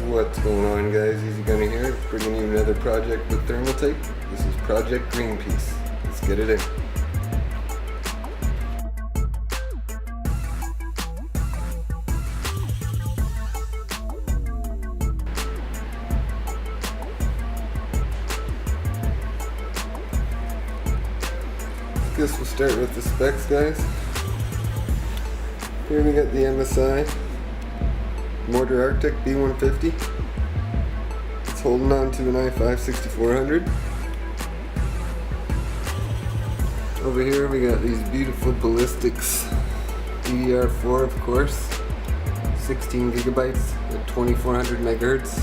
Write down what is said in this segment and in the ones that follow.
What's going on, guys? Easy Gunner here, bringing you another project with Thermaltake. This is Project Greenpeace. Let's get it in. I guess we'll start with the specs, guys. Here we got the MSI Mortar Arctic B150. It's holding on to an i5 6400. Over here we got these beautiful ballistics DDR4, of course, 16 gigabytes at 2400 megahertz.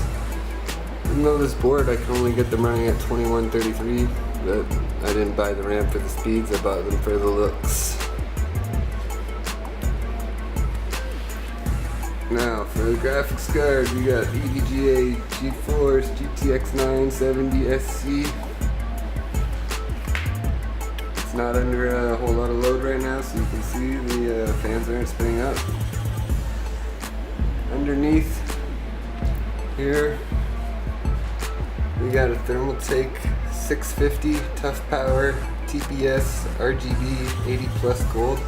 Even though this board I can only get them running at 2133, but I didn't buy the RAM for the speeds, I bought them for the looks. Now for the graphics card, we got EVGA GeForce GTX 970 SC. It's not under a whole lot of load right now, so you can see the fans aren't spinning up. Underneath here, we got a Thermaltake 650 Tough Power TPS RGB 80 plus gold.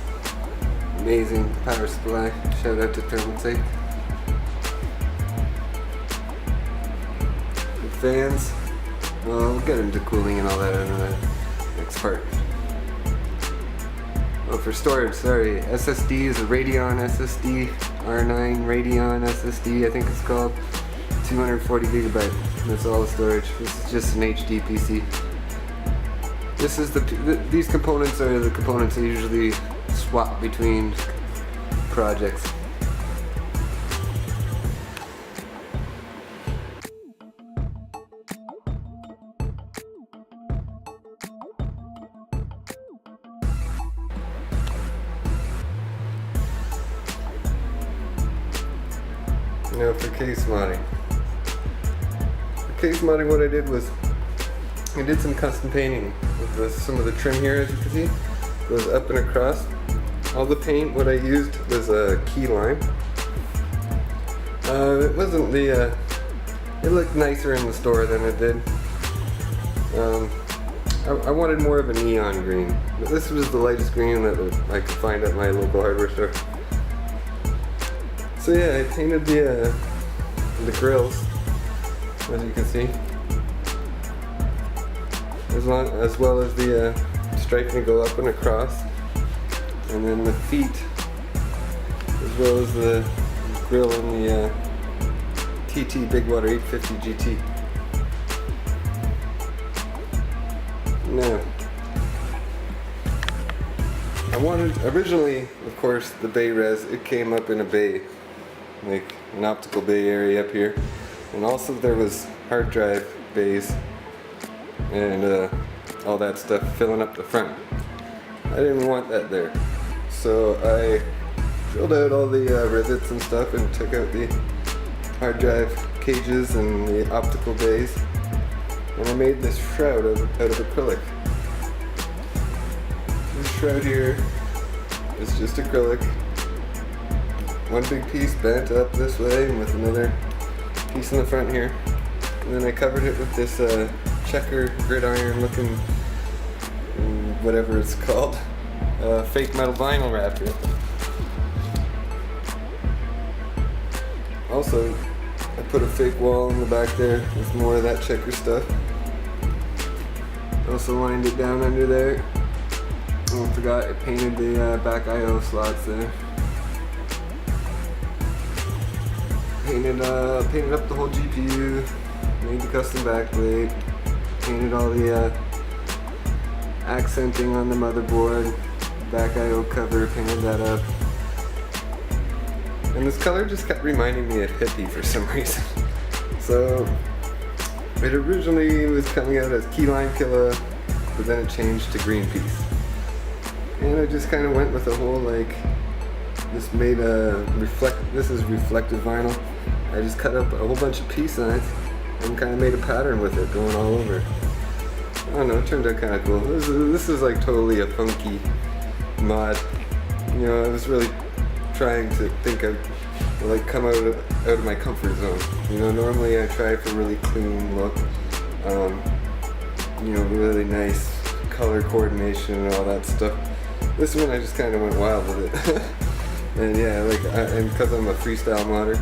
Amazing power supply. Shout out to Thermaltake. The fans, well, we'll get into cooling and all that in the next part. Oh, for storage, sorry. SSD is a Radeon SSD, R9 Radeon SSD, I think it's called. 240 gigabyte. That's all the storage. This is just an HD PC. This is these components are the components I usually swap between projects. Now for case modding. For case modding, what I did was I did some custom painting with some of the trim here, as you can see. Goes up and across. All the paint, what I used was a key lime. It wasn't the, it looked nicer in the store than it did. I wanted more of a neon green, but this was the lightest green that I could find at my local hardware store. So yeah, I painted the grills, as you can see, as well as the striping go up and across, and then the feet, as well as the grill in the TT Bigwater 850 GT. Now, I wanted, originally, of course, the bay res, it came up in a bay, like an optical bay area up here, and also there was hard drive bays and all that stuff filling up the front. I didn't want that there, so I drilled out all the rivets and stuff and took out the hard drive cages and the optical bays, and I made this shroud out of acrylic. This shroud here is just acrylic, one big piece bent up this way and with another piece in the front here, and then I covered it with this checker gridiron looking whatever it's called, fake metal vinyl wrap here. Also, I put a fake wall in the back there with more of that checker stuff. Also lined it down under there. Oh, I forgot I painted the back I/O slots there. Painted up the whole GPU, made the custom backplate, painted all the accenting on the motherboard, back I/O cover, painted that up. And this color just kept reminding me of hippie for some reason. So it originally was coming out as key lime killer, but then it changed to Greenpeace. And I just kind of went with the whole like, this made a this is reflective vinyl. I just cut up a whole bunch of peace signs and kind of made a pattern with it going all over. I don't know, it turned out kind of cool. This is like totally a funky mod. You know, I was really trying to think of like come out of my comfort zone. You know, normally I try for really clean look, you know, really nice color coordination and all that stuff. This one I just kind of went wild with it. And yeah, like, and because I'm a freestyle modder,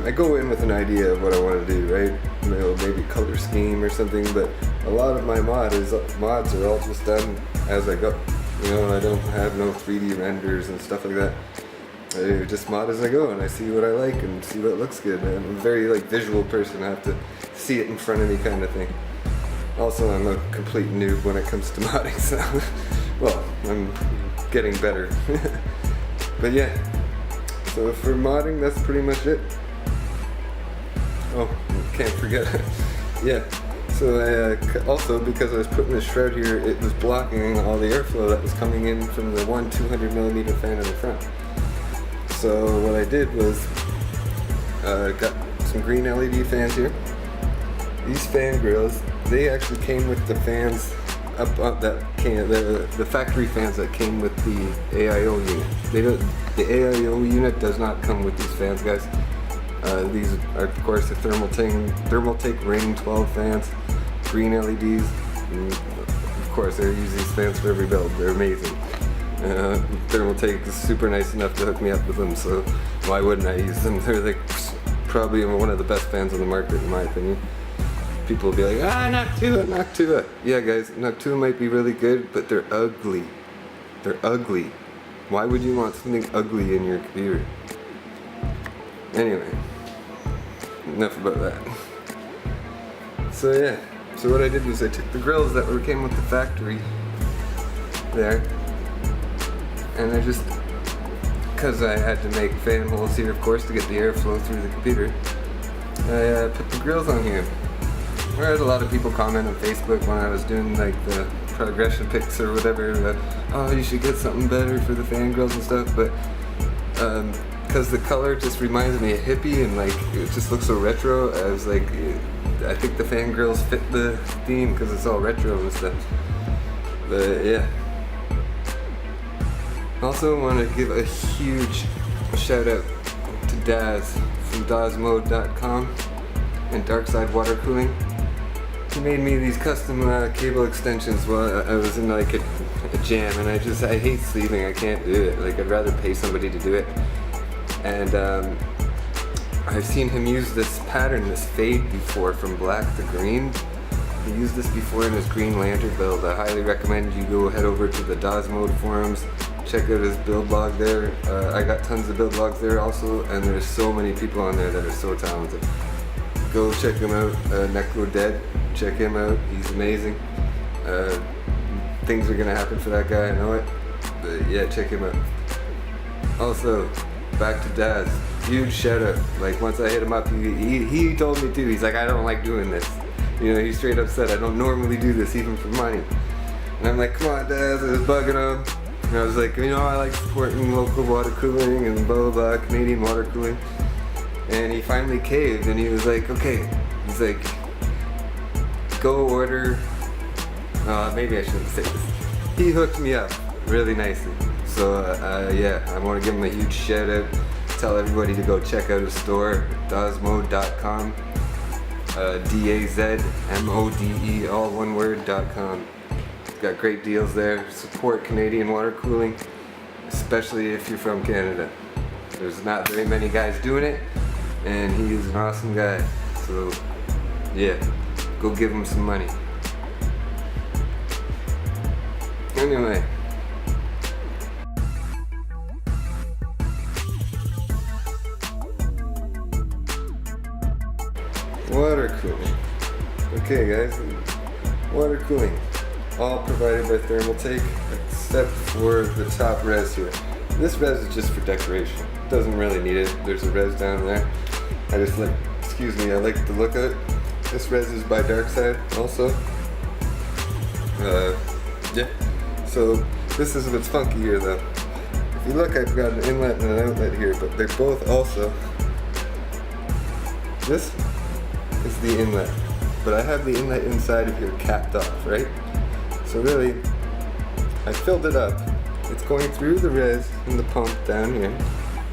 I go in with an idea of what I want to do, right? You know, maybe color scheme or something, but a lot of my mods are all just done as I go. You know, I don't have no 3D renders and stuff like that. I just mod as I go, and I see what I like and see what looks good. I'm a very like visual person. I have to see it in front of me, kind of thing. Also, I'm a complete noob when it comes to modding, so well, I'm getting better. But yeah, so for modding, that's pretty much it. Oh, can't forget. Yeah. So also, because I was putting this shroud here, it was blocking all the airflow that was coming in from the one 200mm fan in the front. So what I did was got some green LED fans here. These fan grills, they actually came with the fans the factory fans that came with the AIO unit. The AIO unit does not come with these fans, guys. These are, of course, the Thermaltake Ring 12 fans, green LEDs. And of course, they use these fans for every build. They're amazing. Thermaltake is super nice enough to hook me up with them, so why wouldn't I use them? They're like probably one of the best fans on the market, in my opinion. People will be like, Noctua. Yeah, guys, Noctua might be really good, but they're ugly. They're ugly. Why would you want something ugly in your computer? Anyway, enough about that. So yeah, so what I did was I took the grills that came with the factory there, and I just, because I had to make fan holes here, of course, to get the airflow through the computer, I put the grills on here. I had a lot of people comment on Facebook when I was doing like the progression pics or whatever, that, oh, you should get something better for the fan grills and stuff, but because the color just reminds me of hippie and like it just looks so retro, I was like, I think the fan grills fit the theme because it's all retro and stuff. But yeah. Also want to give a huge shout out to Daz from DazMode.com and Darkside Water Cooling. He made me these custom cable extensions while I was in like a jam, and I hate sleeving. I can't do it. Like, I'd rather pay somebody to do it. And I've seen him use this pattern, this fade, before from black to green. He used this before in his Green Lantern build. I highly recommend you go head over to the DazMode forums, check out his build blog there. I got tons of build blogs there also, and there's so many people on there that are so talented. Go check him out. Necro Dead, check him out. He's amazing. Things are gonna happen for that guy, I know it. But yeah, check him out. Also, back to Daz. Huge shout out. Like, once I hit him up, he told me too. He's like, I don't like doing this. You know, he straight up said, I don't normally do this even for money. And I'm like, come on, Daz. I was bugging him. And I was like, you know, I like supporting local water cooling and blah blah blah, Canadian water cooling. And he finally caved, and he was like, okay. He's like, go order. Maybe I shouldn't say this. He hooked me up really nicely. So yeah, I want to give him a huge shout out. Tell everybody to go check out his store, DazMode.com. DAZMODE, all one word.com. He's got great deals there. Support Canadian water cooling, especially if you're from Canada. There's not very many guys doing it, and he is an awesome guy. So yeah, go give him some money. Anyway. Water cooling. Okay guys, water cooling. All provided by Thermaltake, except for the top res here. This res is just for decoration. Doesn't really need it. There's a res down there. I just like, excuse me, I like the look of it. This res is by Darkside also. Yeah. So this is what's funky here though. If you look, I've got an inlet and an outlet here, but they're both also. This is the inlet, but I have the inlet inside of here capped off, right? So really, I filled it up. It's going through the res and the pump down here,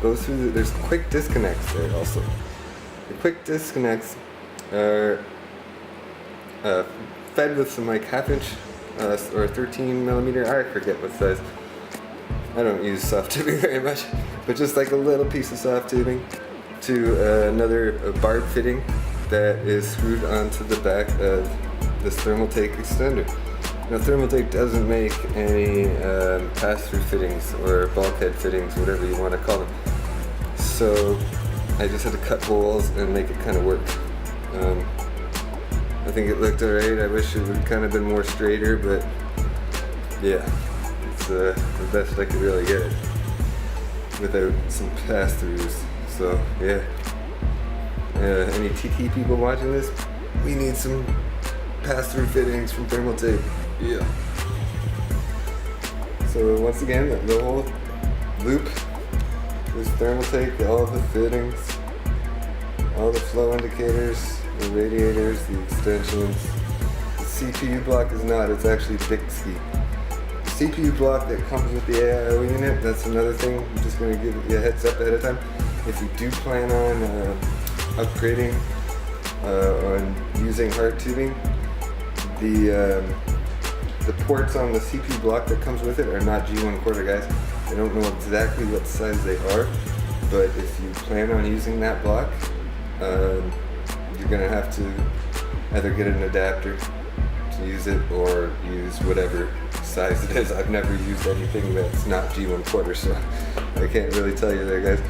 goes through there's quick disconnects there also. The quick disconnects are fed with some like 1/2 inch or 13 millimeter, I forget what size. I don't use soft tubing very much, but just like a little piece of soft tubing to another barb fitting that is screwed onto the back of this Thermaltake extender. Now Thermaltake doesn't make any pass-through fittings or bulkhead fittings, whatever you want to call them. So I just had to cut holes and make it kind of work. I think it looked alright. I wish it would kind of been more straighter, but yeah, it's the best I could really get it without some pass-throughs. So yeah, any TT people watching this, we need some pass-through fittings from Thermaltake. Yeah. So once again, the whole loop is Thermaltake, all the fittings, all the flow indicators, the radiators, the extensions. The CPU block is not, it's actually Bixby. The CPU block that comes with the AIO unit, that's another thing. I'm just going to give you a heads up ahead of time. If you do plan on upgrading on using hard tubing, the ports on the CPU block that comes with it are not G1/4, guys. I don't know exactly what size they are, but if you plan on using that block, you're gonna have to either get an adapter to use it or use whatever size it is. I've never used anything that's not G1/4, so I can't really tell you there, guys.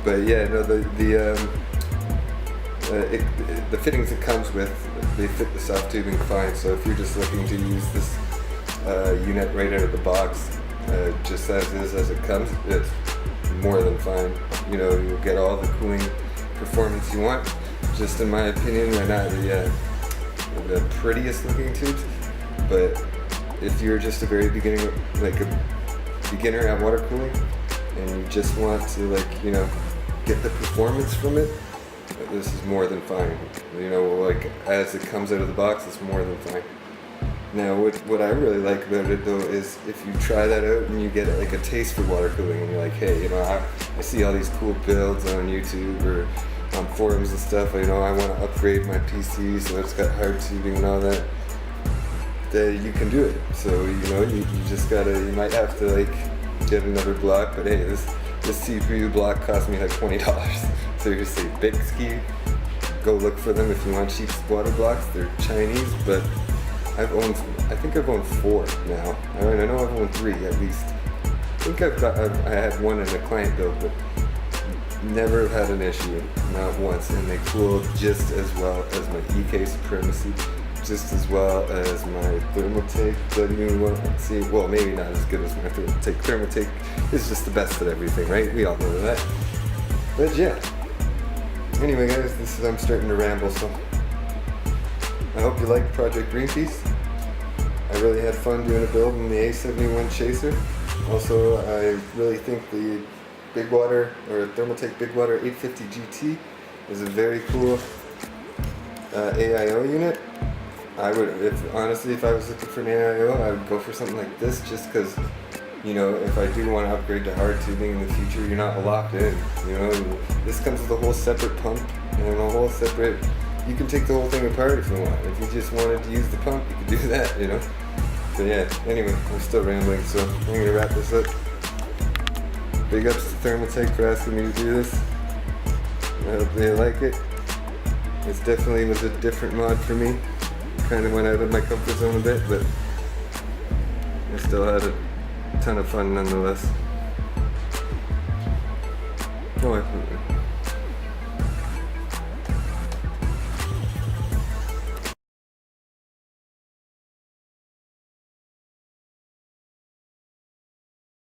But yeah, no, the fittings it comes with, they fit the soft tubing fine. So if you're just looking to use this unit right out of the box, just as is as it comes, it's more than fine. You know, you'll get all the cooling performance you want. Just in my opinion, they're not the prettiest looking tubes, but if you're just a very beginner, like a beginner at water cooling, and you just want to, like, you know, get the performance from it, this is more than fine. You know, like as it comes out of the box, it's more than fine. Now, what I really like about it though is if you try that out and you get like a taste for water cooling, and you're like, hey, you know, I see all these cool builds on YouTube or on forums and stuff. You know, I want to upgrade my PC so it's got hard tubing and all that. That you can do it. So you know, you just gotta. You might have to like get another block, but hey, this CPU block cost me like $20. Seriously, Bixby. Go look for them if you want cheap water blocks. They're Chinese, but I think I've owned 4 now. I mean, I know I've owned 3 at least. I think I had 1 in a client build, but never had an issue, not once. And they cool just as well as my EK Supremacy, just as well as my Thermaltake W1C. Well, maybe not as good as my Thermaltake. Thermaltake is just the best at everything, right? We all know that. But yeah. Anyway, guys, I'm starting to ramble, so I hope you liked Project Greenpeace. I really had fun doing a build in the A71 Chaser. Also, I really think the Bigwater, or Thermaltake Bigwater 850 GT is a very cool AIO unit. I would, honestly, if I was looking for an AIO, I would go for something like this, just because, you know, if I do want to upgrade to hard tubing in the future, you're not locked in. You know, this comes with a whole separate pump and a whole separate. You can take the whole thing apart if you want. If you just wanted to use the pump, you could do that. You know. So yeah. Anyway, I'm still rambling, so I'm gonna wrap this up. Big ups to Thermaltake for asking me to do this. I hope they like it. It's definitely was a different mod for me. Kind of went out of my comfort zone a bit, but I still had a ton of fun nonetheless. Oh,